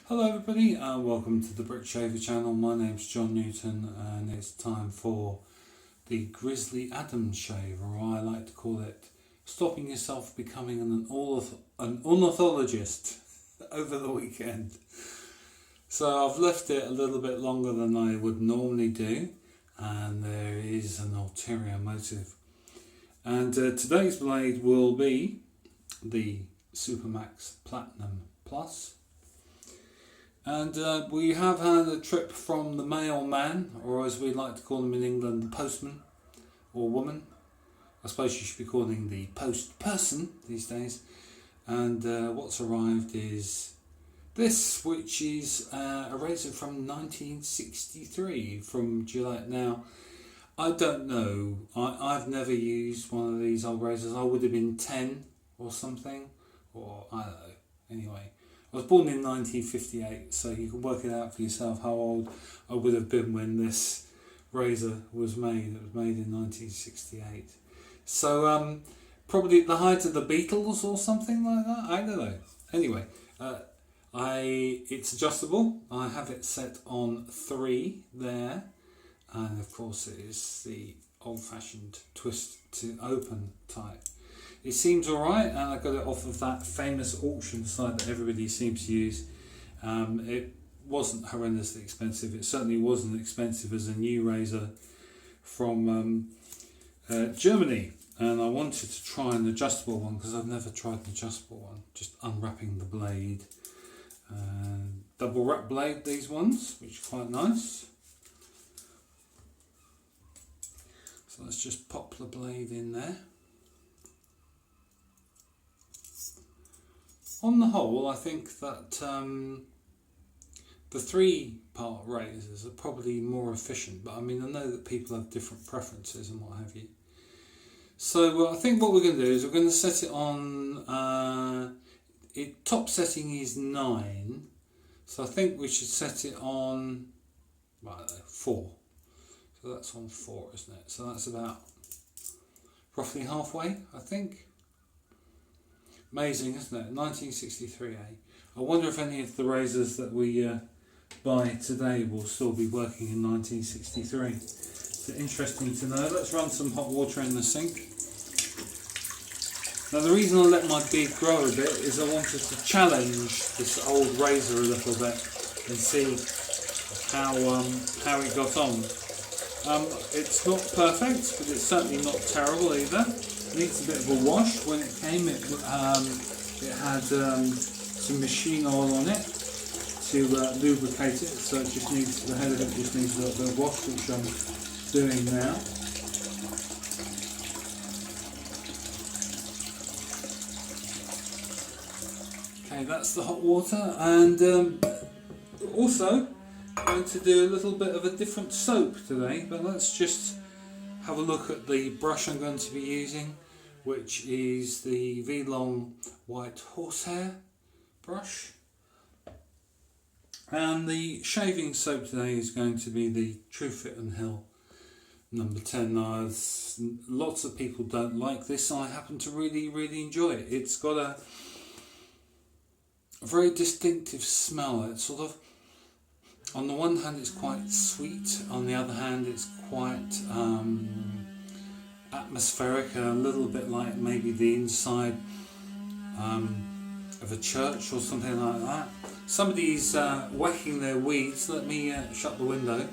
Hello everybody and welcome to the Britshaver channel. My name's John Newton and it's time for the Grizzly Adams shave, or I like to call it stopping yourself becoming an ornithologist over the weekend. So I've left it a little bit longer than I would normally do, and there is an ulterior motive. And today's blade will be the Supermax Platinum Plus. And we have had a trip from the mailman, or as we like to call him in England, the postman or woman. I suppose you should be calling the post person these days. And what's arrived is this, which is a razor from 1963 from Gillette. Now, I don't know, I've never used one of these old razors. I would have been 10 or something, or I don't know, anyway. I was born in 1958, so you can work it out for yourself how old I would have been when this razor was made. It was made in 1968. So probably at the height of the Beatles or something like that. I don't know. Anyway, it's adjustable. I have it set on 3 there, and of course it is the old-fashioned twist to open type. It seems alright, and I got it off of that famous auction site that everybody seems to use. It wasn't horrendously expensive. It certainly wasn't expensive as a new razor from Germany. And I wanted to try an adjustable one because I've never tried an adjustable one. Just unwrapping the blade. Double wrap blade, these ones, which are quite nice. So let's just pop the blade in there. On the whole, I think that the 3-part razors are probably more efficient, but I mean, I know that people have different preferences and what have you. So I think what we're going to do is we're going to set it on, top setting is 9, so I think we should set it on, well, I don't know, 4. So that's on 4, isn't it? So that's about roughly halfway, I think. Amazing, isn't it? 1963, eh? I wonder if any of the razors that we buy today will still be working in 1963. It's interesting to know. Let's run some hot water in the sink. Now the reason I let my beard grow a bit is I wanted to challenge this old razor a little bit and see how it got on. It's not perfect, but it's certainly not terrible either. Needs a bit of a wash. When it came, it had some machine oil on it to lubricate it, so it just needs, the head of it just needs a little bit of wash, which I'm doing now. Okay, that's the hot water, and also I'm going to do a little bit of a different soap today, but let's just have a look at the brush I'm going to be using, which is the V-Long White Horsehair brush. And the shaving soap today is going to be the Truefit and Hill number 10. Now, lots of people don't like this. I happen to really enjoy it. It's got a very distinctive smell. It's sort of, on the one hand it's quite sweet, on the other hand it's quite atmospheric, a little bit like maybe the inside of a church or something like that. Somebody's whacking their weeds. Let me shut the window.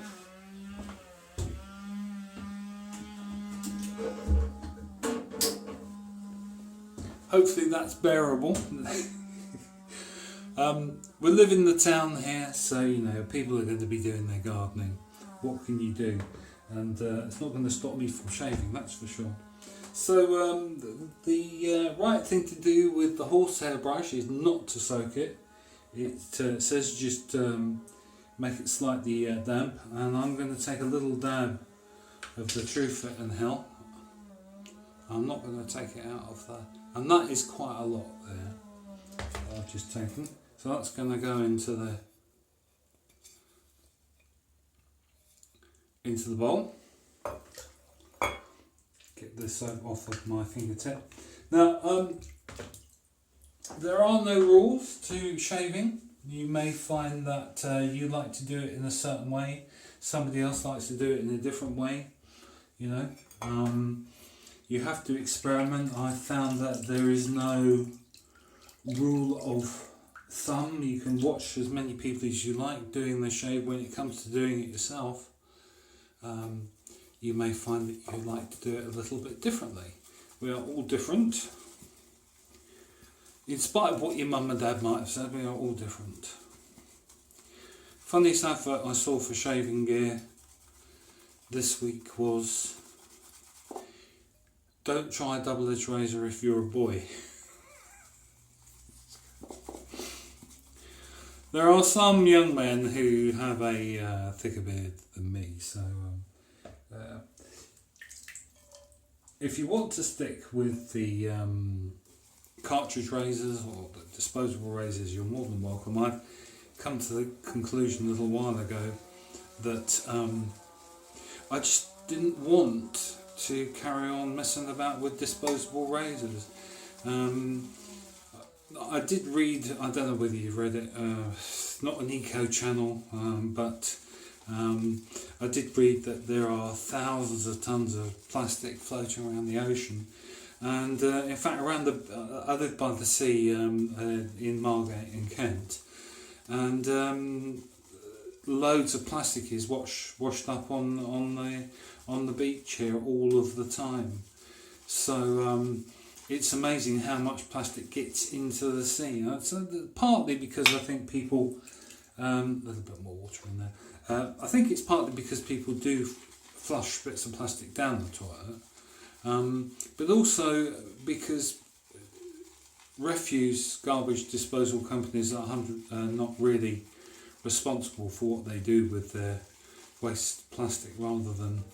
Hopefully that's bearable. We live in the town here, so you know people are going to be doing their gardening. What can you do? And it's not going to stop me from shaving, that's for sure. So the right thing to do with the horsehair brush is not to soak it. It says just make it slightly damp, and I'm going to take a little dab of the Truefit and Hill. I'm not going to take it out of there, and that is quite a lot there that I've just taken. So that's going to go into the bowl. Get the soap off of my fingertip. Now, there are no rules to shaving. You may find that you like to do it in a certain way, somebody else likes to do it in a different way, you know. You have to experiment. I found that there is no rule of thumb. You can watch as many people as you like doing the shave. When it comes to doing it yourself, you may find that you like to do it a little bit differently. We are all different. In spite of what your mum and dad might have said, we are all different. Funniest advert I saw for shaving gear this week was, don't try a double-edged razor if you're a boy. There are some young men who have a thicker beard than me, so if you want to stick with the cartridge razors or the disposable razors, you're more than welcome. I've come to the conclusion a little while ago that I just didn't want to carry on messing about with disposable razors. I did read, I don't know whether you've read it, not an eco channel, but I did read that there are thousands of tons of plastic floating around the ocean. And in fact, around I live by the sea in Margate in Kent, and loads of plastic is washed up on the beach here all of the time. So it's amazing how much plastic gets into the sea. So partly because I think people, a little bit more water in there. I think it's partly because people do flush bits of plastic down the toilet. But also because refuse garbage disposal companies are not really responsible for what they do with their waste plastic, rather than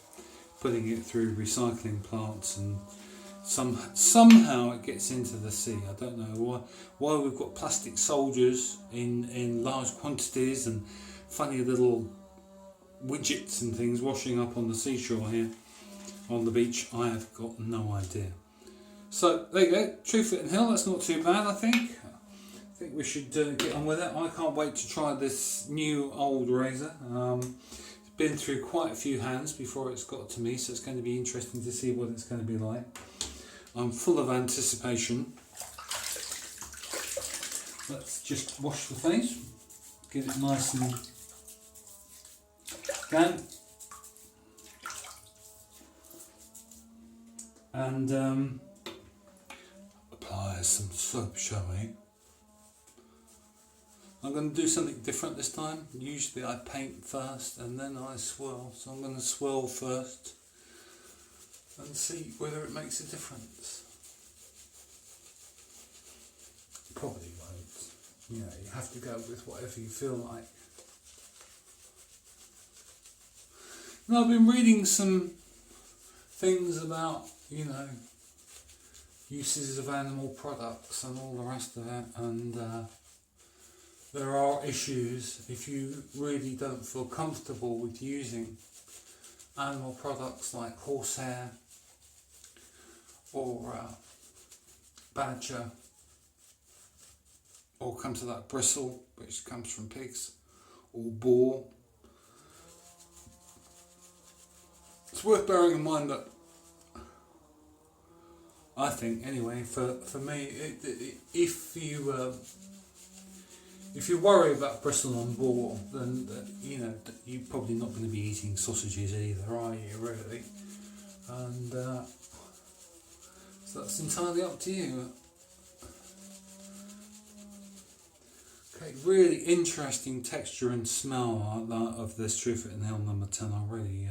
putting it through recycling plants, and somehow it gets into the sea. I don't know why we've got plastic soldiers in large quantities and funny little widgets and things washing up on the seashore here. On the beach, I have got no idea. So there you go, Truefit and Hill, that's not too bad, I think. I think we should get on with it. I can't wait to try this new old razor. It's been through quite a few hands before it's got to me, so it's going to be interesting to see what it's going to be like. I'm full of anticipation. Let's just wash the face, get it nice and damp. And apply some soap, shall we? I'm going to do something different this time. Usually I paint first and then I swirl, so I'm going to swirl first and see whether it makes a difference. Probably won't. You know, you have to go with whatever you feel like. Now, I've been reading some things about, you know, uses of animal products and all the rest of it, and there are issues if you really don't feel comfortable with using animal products like horsehair or badger, or come to that bristle which comes from pigs, or boar. It's worth bearing in mind that, I think anyway, for me, if you worry about bristle on boar, then you know you're probably not going to be eating sausages either, are you, really? And so that's entirely up to you. Okay, really interesting texture and smell of this Truefit and Hill number 10. I really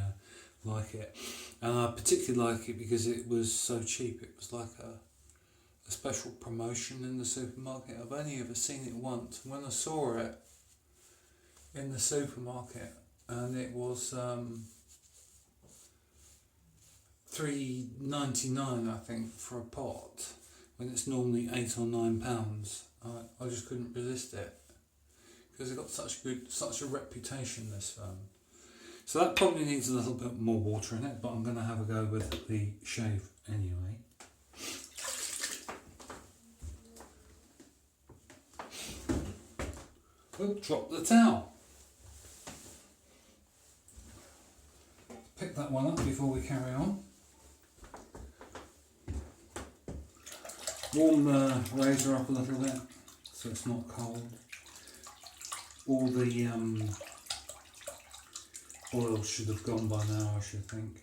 like it, and I particularly like it because it was so cheap. It was like a special promotion in the supermarket. I've only ever seen it once, when I saw it in the supermarket, and it was $3.99 I think for a pot, when it's normally £8 or £9. I just couldn't resist it because it got such a reputation, this firm. So that probably needs a little bit more water in it, but I'm going to have a go with the shave anyway. Oop, drop the towel. Pick that one up before we carry on. Warm the razor up a little bit so it's not cold. All the oil should have gone by now, I should think.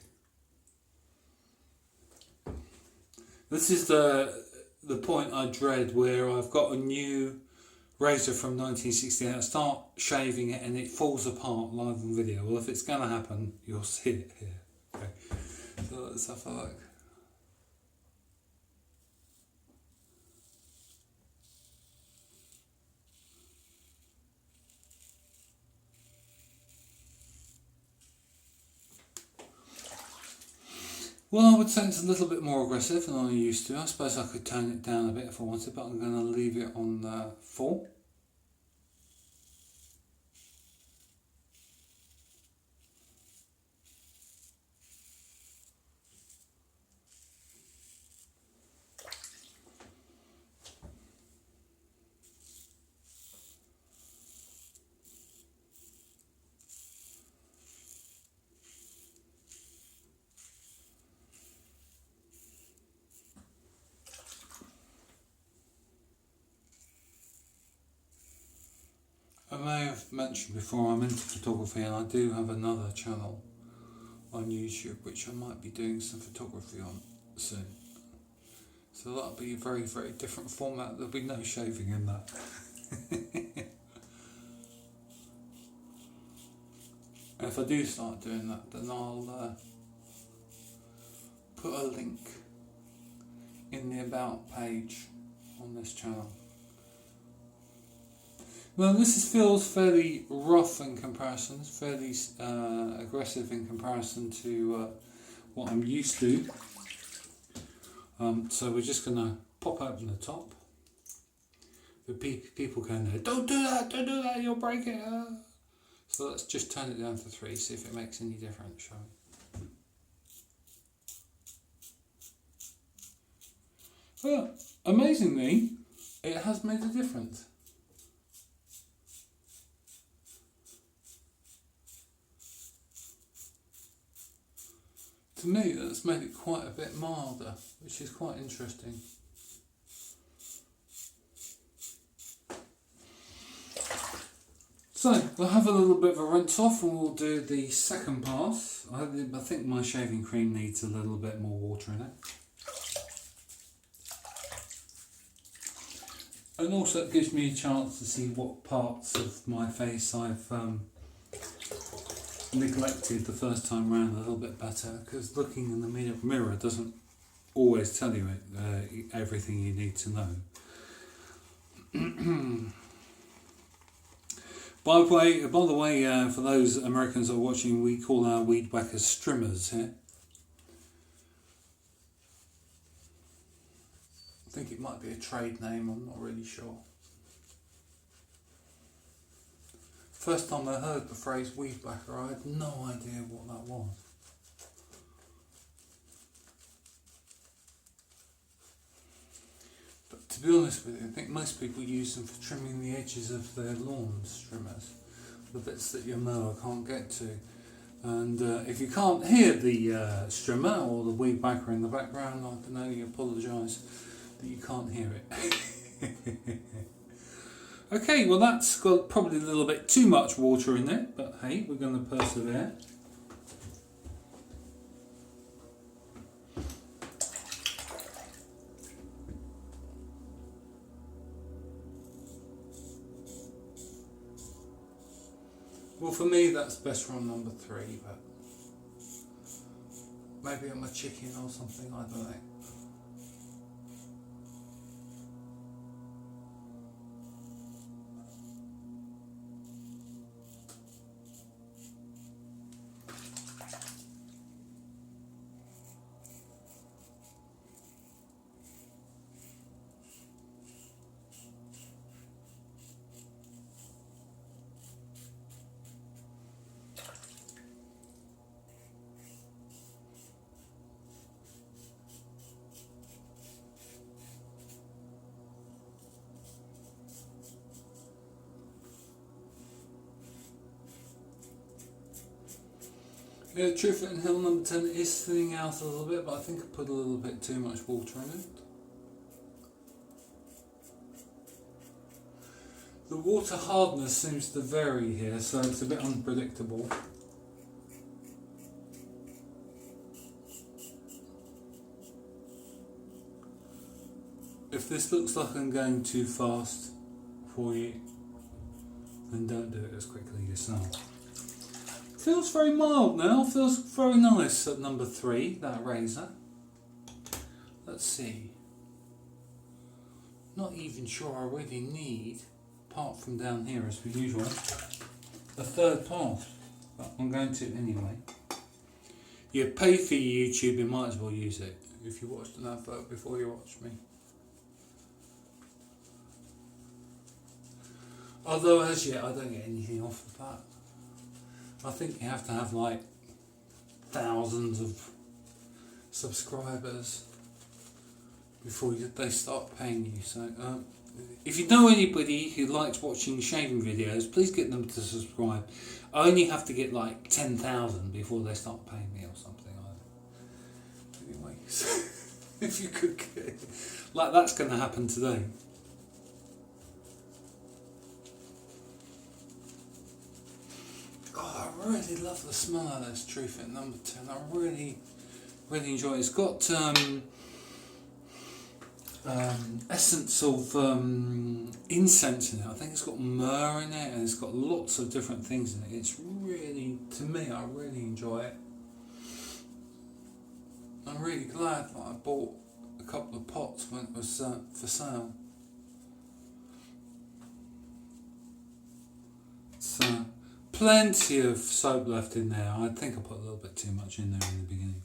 This is the point I dread, where I've got a new razor from 1968. I start shaving it and it falls apart live on video. Well, if it's going to happen, you'll see it here. Okay, so let's have a look. Well, I would say it's a little bit more aggressive than I used to. I suppose I could tone it down a bit if I wanted, but I'm going to leave it on full. I may have mentioned before, I'm into photography, and I do have another channel on YouTube which I might be doing some photography on soon. So that'll be a very, very different format. There'll be no shaving in that. If I do start doing that, then I'll put a link in the About page on this channel. Well, this feels fairly rough in comparison, fairly aggressive in comparison to what I'm used to. So we're just going to pop open the top. The people going there, don't do that, you'll break it. So let's just turn it down to 3, see if it makes any difference, shall we? Well, amazingly, it has made a difference. To me, that's made it quite a bit milder, which is quite interesting. So, we'll have a little bit of a rinse off and we'll do the second pass. I think my shaving cream needs a little bit more water in it. And also it gives me a chance to see what parts of my face I've neglected the first time round a little bit better, because looking in the mirror doesn't always tell you everything you need to know. By the way, for those Americans that are watching, we call our weed whackers strimmers here. I think it might be a trade name, I'm not really sure. First time I heard the phrase weed whacker, I had no idea what that was. But to be honest with you, I think most people use them for trimming the edges of their lawn trimmers, the bits that your mower can't get to. And if you can't hear the strimmer or the weed whacker in the background, I can only apologise that you can't hear it. Okay, well that's got probably a little bit too much water in it, but hey, we're going to persevere. Well, for me that's best run number 3, but maybe I'm a chicken or something, I don't know. Yeah, Truefit and Hill number 10 is thinning out a little bit, but I think I put a little bit too much water in it. The water hardness seems to vary here, so it's a bit unpredictable. If this looks like I'm going too fast for you, then don't do it as quickly yourself. Feels very mild now, feels very nice at number 3, that razor. Let's see. Not even sure I really need, apart from down here as per usual, a third pass. But I'm going to anyway. You pay for your YouTube, you might as well use it. If you watched an advert before you watched me. Although as yet I don't get anything off the bat. I think you have to have like thousands of subscribers before they start paying you. So if you know anybody who likes watching shaving videos, please get them to subscribe. I only have to get like 10,000 before they start paying me or something. Anyway, if you could get, like, that's going to happen today. I really love the smell of this Truefit number 10. I really enjoy it. It's got essence of incense in it. I think it's got myrrh in it, and it's got lots of different things in it. It's really, to me, I really enjoy it. I'm really glad that I bought a couple of pots when it was for sale. So plenty of soap left in there. I think I put a little bit too much in there in the beginning.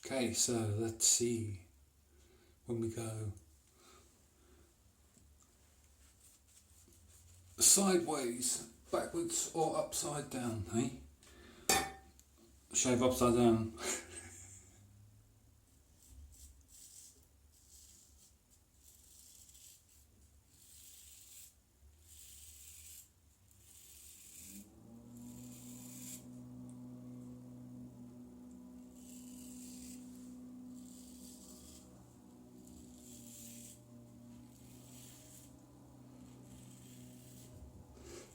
Okay, so let's see when we go sideways, backwards or upside down, hey? Shave upside down.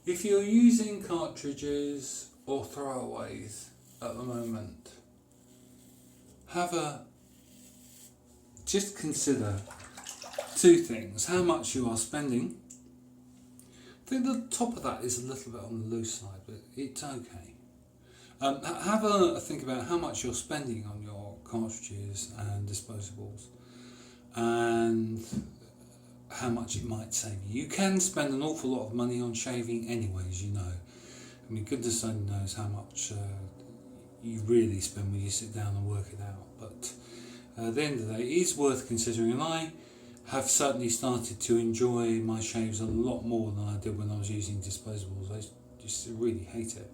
If you're using cartridges or throwaways at the moment, just consider two things: how much you are spending. I think the top of that is a little bit on the loose side, but it's okay. Have a think about how much you're spending on your cartridges and disposables, and how much it might save you. You can spend an awful lot of money on shaving anyways, you know. I mean, goodness only knows how much you really spend when you sit down and work it out. But at the end of the day, it is worth considering, and I have certainly started to enjoy my shaves a lot more than I did when I was using disposables. I just really hate it.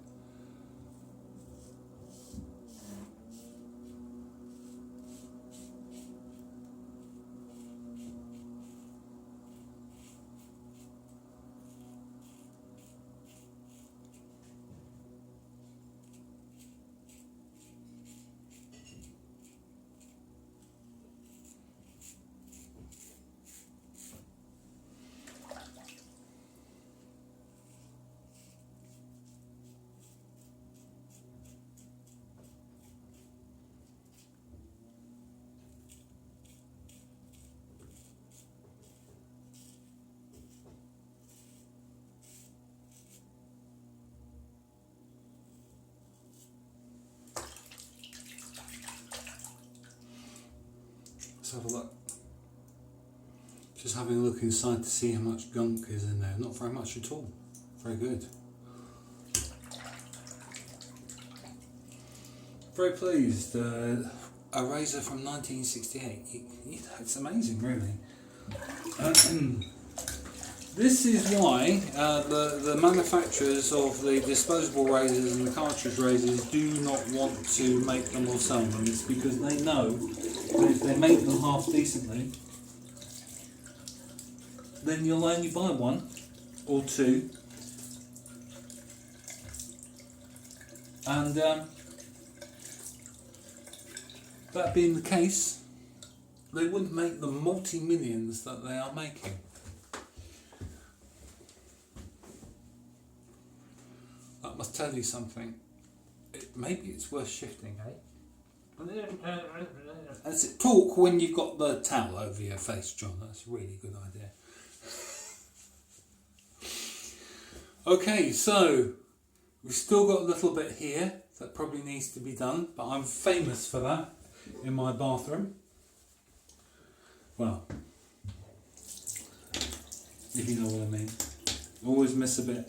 Have a look. Just having a look inside to see how much gunk is in there. Not very much at all. Very good. Very pleased. A razor from 1968. It's amazing, really. This is why the manufacturers of the disposable razors and the cartridge razors do not want to make them or sell them. It's because they know that if they make them half decently, then you'll only buy one or two And that being the case, they wouldn't make the multi-millions that they are making. That must tell you something. Maybe it's worth shifting, eh? That's it. Talk when you've got the towel over your face, John. That's a really good idea. Okay, so we've still got a little bit here that probably needs to be done, but I'm famous for that in my bathroom. Well, if you know what I mean. Always miss a bit.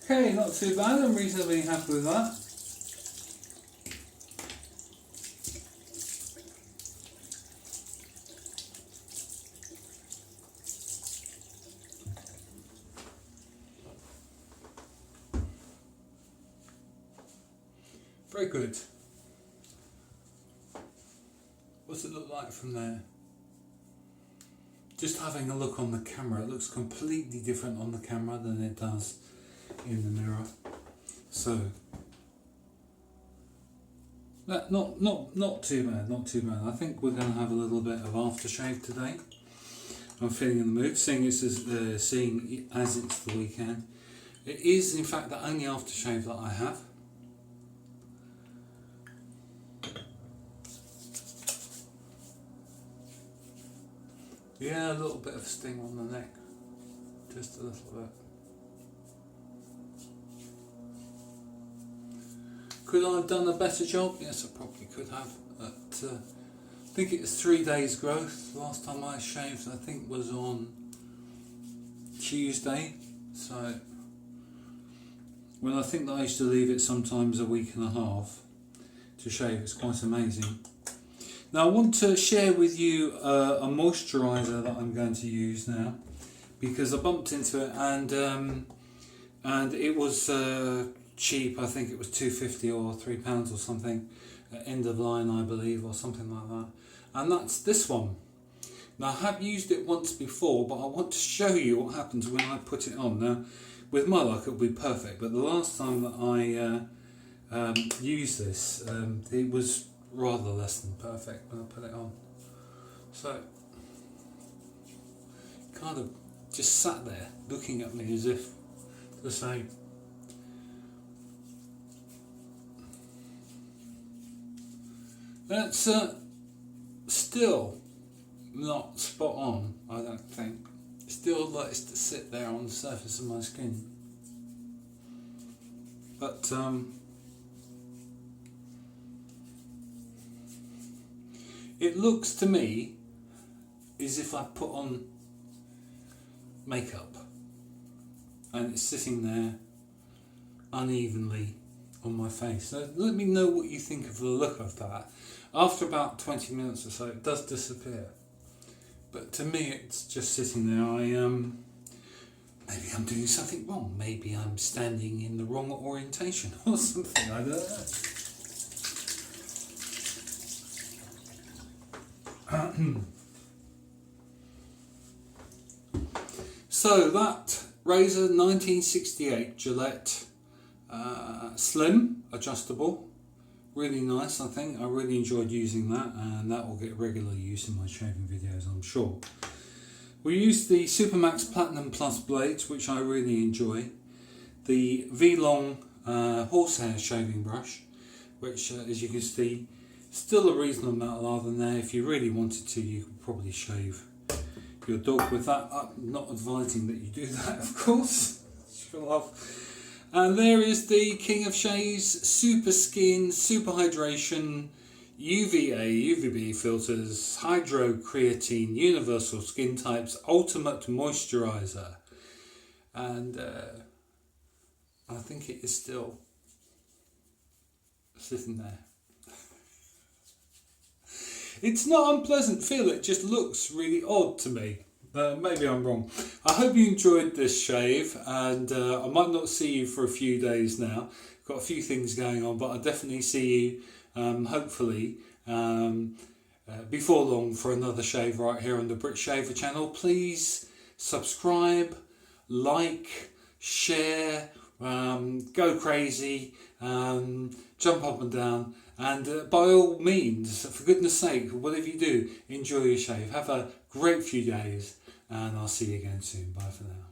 Okay, not too bad. I'm reasonably happy with that. Very good. What's it look like from there? Just having a look on the camera, it looks completely different on the camera than it does in the mirror. So that not too bad, not too bad. I think we're going to have a little bit of aftershave today. I'm feeling in the mood, seeing as it's the weekend. It is in fact the only aftershave that I have. Yeah, a little bit of sting on the neck, just a little bit. Could I have done a better job? Yes, I probably could have. But, I think it was 3 days growth. Last time I shaved, I think, was on Tuesday. So, when I think that I used to leave it sometimes a week and a half to shave, it's quite amazing. Now, I want to share with you a moisturiser that I'm going to use now, because I bumped into it and it was cheap. I think it was £2.50 or £3 or something, end of line I believe, or something like that. And that's this one. Now, I have used it once before, but I want to show you what happens when I put it on. Now, with my luck, it'll be perfect, but the last time that I used this, it was rather less than perfect when I put it on. So, kind of just sat there looking at me as if to say, that's still not spot on, I don't think. Still likes to sit there on the surface of my skin. But it looks to me as if I put on makeup and it's sitting there unevenly on my face. So let me know what you think of the look of that. After about 20 minutes or so, it does disappear. But to me, it's just sitting there. Maybe I'm doing something wrong. Maybe I'm standing in the wrong orientation or something. I don't know. So that razor, 1968 Gillette Slim, adjustable. Really nice, I think. I really enjoyed using that, and that will get regular use in my shaving videos, I'm sure. We used the Supermax Platinum Plus blades, which I really enjoy. The V-Long horsehair shaving brush, which, as you can see, still a reasonable amount of lather in there. If you really wanted to, you could probably shave your dog with that. I'm not advising that you do that, of course. Sure love. And there is the King of Shaves Super Skin, Super Hydration UVA, UVB filters, hydrocreatine, universal skin types, ultimate moisturizer. And I think it is still sitting there. It's not unpleasant feel, it just looks really odd to me. Maybe I'm wrong. I hope you enjoyed this shave, and I might not see you for a few days now. Got a few things going on, but I'll definitely see you, hopefully, before long for another shave right here on the Britshaver channel. Please subscribe, like, share, go crazy, jump up and down, and by all means, for goodness sake, whatever you do, enjoy your shave. Have a great few days, and I'll see you again soon. Bye for now.